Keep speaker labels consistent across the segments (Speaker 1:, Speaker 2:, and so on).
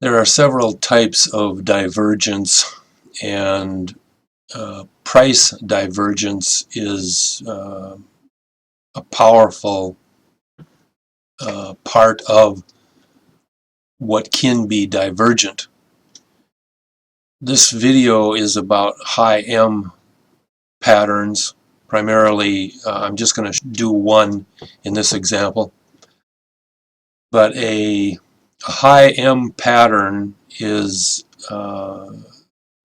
Speaker 1: There are several types of divergence, and price divergence is a powerful part of what can be divergent. This video is about high M patterns. Primarily, I'm just going to do one in this example. But a high M pattern is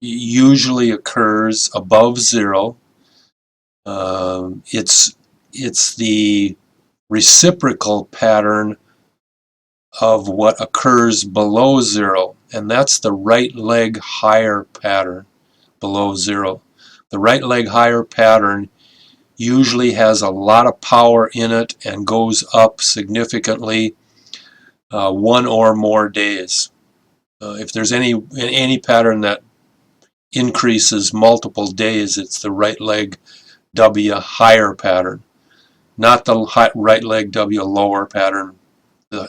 Speaker 1: usually occurs above zero. It's the reciprocal pattern of what occurs below zero, and that's the right leg higher pattern below zero. The right leg higher pattern usually has a lot of power in it and goes up significantly one or more days. If there's any pattern that increases multiple days, it's the right leg W higher pattern, not the right leg W lower pattern,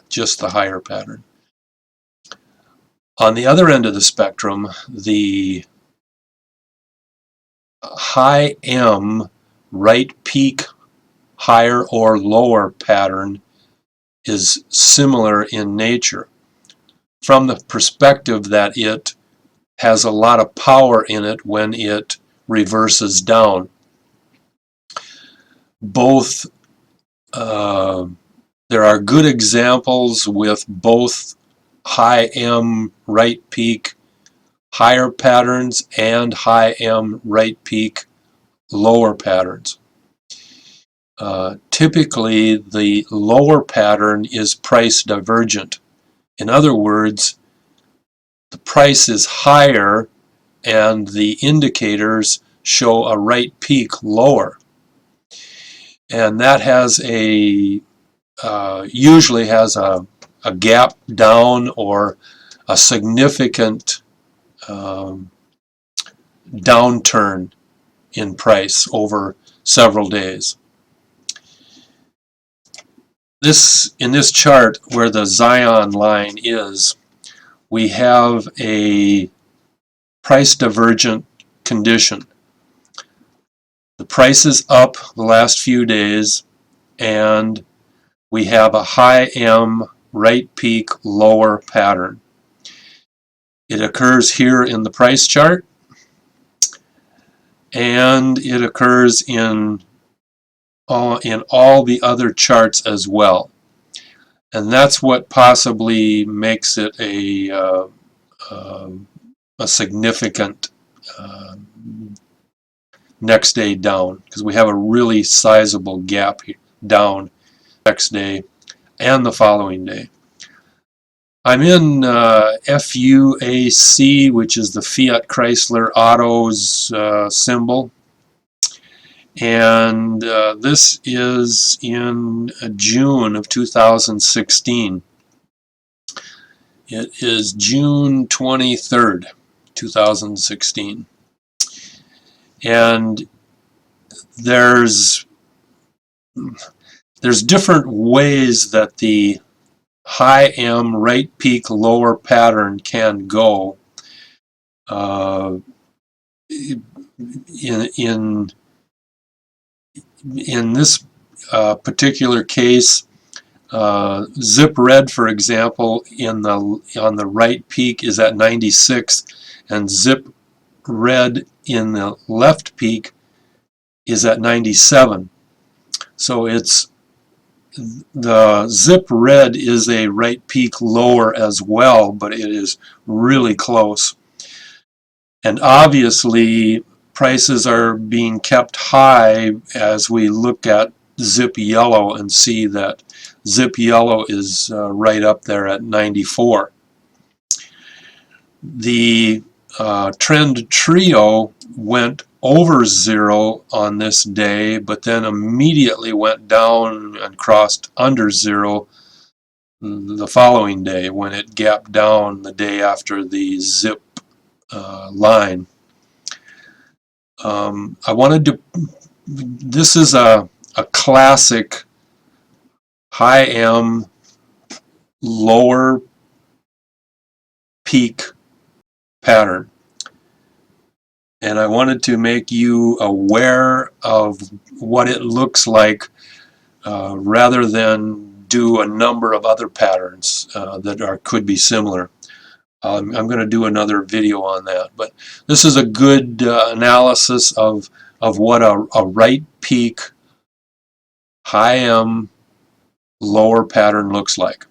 Speaker 1: just the higher pattern. On the other end of the spectrum, the high M right peak higher or lower pattern is similar in nature from the perspective that it has a lot of power in it when it reverses down. Both there are good examples with both high M right peak higher patterns and high M right peak lower patterns. Typically, the lower pattern is price divergent. In other words, the price is higher and the indicators show a right peak lower. And that has usually has a gap down or a significant downturn in price over several days. In this chart where the Zion line is, we have a price divergent condition. The price is up the last few days, and we have a high M right peak lower pattern. It occurs here in the price chart, and it occurs in all the other charts as well. And that's what possibly makes it a significant next day down, because we have a really sizable gap down next day and the following day. I'm in FUAC, which is the Fiat Chrysler Autos symbol, and this is in June of 2016. It is June 23rd, 2016. And there's different ways that the high M right peak lower pattern can go. In this particular case, zip red, for example, on the right peak is at 96, and zip red in the left peak is at 97. So it's the zip red is a right peak lower as well, but it is really close. And obviously prices are being kept high as we look at zip yellow and see that zip yellow is right up there at 94. The trend trio went over zero on this day, but then immediately went down and crossed under zero the following day when it gapped down the day after the zip line. This is a classic high M lower peak pattern. And I wanted to make you aware of what it looks like rather than do a number of other patterns that could be similar. I'm going to do another video on that, but this is a good analysis of what a right peak, high M, lower pattern looks like.